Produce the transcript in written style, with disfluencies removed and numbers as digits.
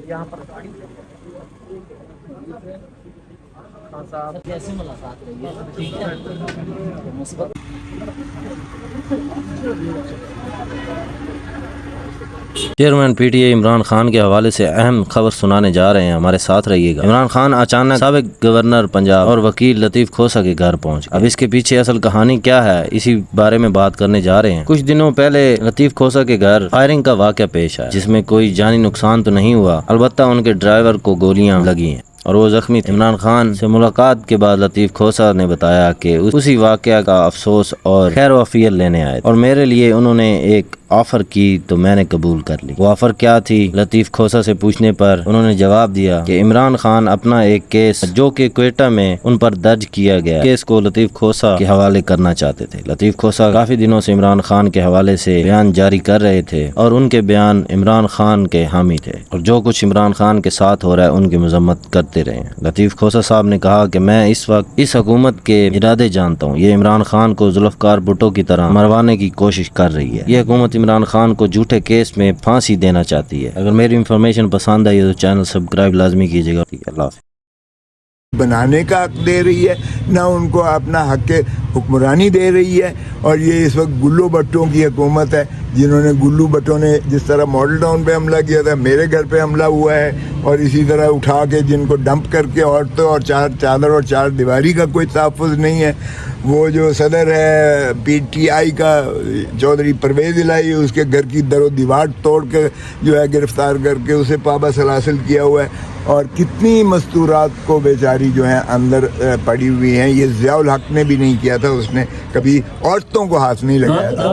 یہاں پر گاڑی خان صاحب کیسے ملاقات رہی ہے؟ ٹھیک ہے مثبت chairman P T A Imran Khan کے حوالے سے اہم خبر سنانے جا رہے ہیں، ہمارے ساتھ رہیے گا۔ عمران خان اچانک سابق گورنر پنجاب اور وکیل لطیف کھوسہ کے گھر پہنچ گئے۔ اب اس کے پیچھے اصل کہانی کیا ہے، اسی بارے میں بات کرنے جا رہے ہیں۔ کچھ دنوں پہلے لطیف کھوسہ کے گھر فائرنگ کا واقعہ پیش آیا، جس میں کوئی جانی نقصان تو نہیں ہوا، البتہ ان کے ڈرائیور کو گولیاں لگی ہیں اور وہ زخمی تھے۔ عمران خان سے ملاقات کے بعد لطیف کھوسہ نے بتایا کہ اسی واقعہ کا افسوس اور خیر وفیت لینے آئے اور میرے لیے انہوں نے ایک آفر کی تو میں نے قبول کر لی۔ وہ آفر کیا تھی؟ لطیف کھوسہ سے پوچھنے پر انہوں نے جواب دیا کہ عمران خان اپنا ایک کیس جو کہ کوئٹہ میں ان پر درج کیا گیا کیس کو لطیف کھوسہ کے حوالے کرنا چاہتے تھے۔ لطیف کھوسہ کافی دنوں سے عمران خان کے حوالے سے بیان جاری کر رہے تھے اور ان کے بیان عمران خان کے حامی تھے اور جو کچھ عمران خان کے ساتھ ہو رہا ہے ان کی مذمت کرتے رہے ہیں۔ لطیف کھوسہ صاحب نے کہا کہ میں اس وقت اس حکومت کے ارادے جانتا ہوں، یہ عمران خان کو ذوالفقار بھٹو کی طرح مروانے کی کوشش کر رہی ہے۔ یہ حکومت عمران خان کو جھوٹے کیس میں پھانسی دینا چاہتی ہے۔ اگر میری انفارمیشن پسند آئی تو چینل سبسکرائب لازمی کیجیے گا۔ اللہ حافظ۔ بنانے کا حق دے رہی ہے، نہ ان کو اپنا حق حکمرانی دے رہی ہے، اور یہ اس وقت گلو بٹوں کی حکومت ہے، جنہوں نے گلو بٹوں نے جس طرح ماڈل ٹاؤن پہ حملہ کیا تھا، میرے گھر پہ حملہ ہوا ہے، اور اسی طرح اٹھا کے جن کو ڈمپ کر کے عورتوں اور چادر اور چار دیواری کا کوئی تحفظ نہیں ہے۔ وہ جو صدر ہے پی ٹی آئی کا چودھری پرویز الہی، اس کے گھر کی در و دیوار توڑ کے جو ہے گرفتار کر کے اسے پابہ سلاسل کیا ہوا ہے، اور کتنی مستورات کو بیچاری جو ہیں اندر پڑی ہوئی ہیں۔ یہ ضیاء الحق نے بھی نہیں کیا تھا، اس نے کبھی عورتوں کو ہاتھ نہیں لگایا تھا۔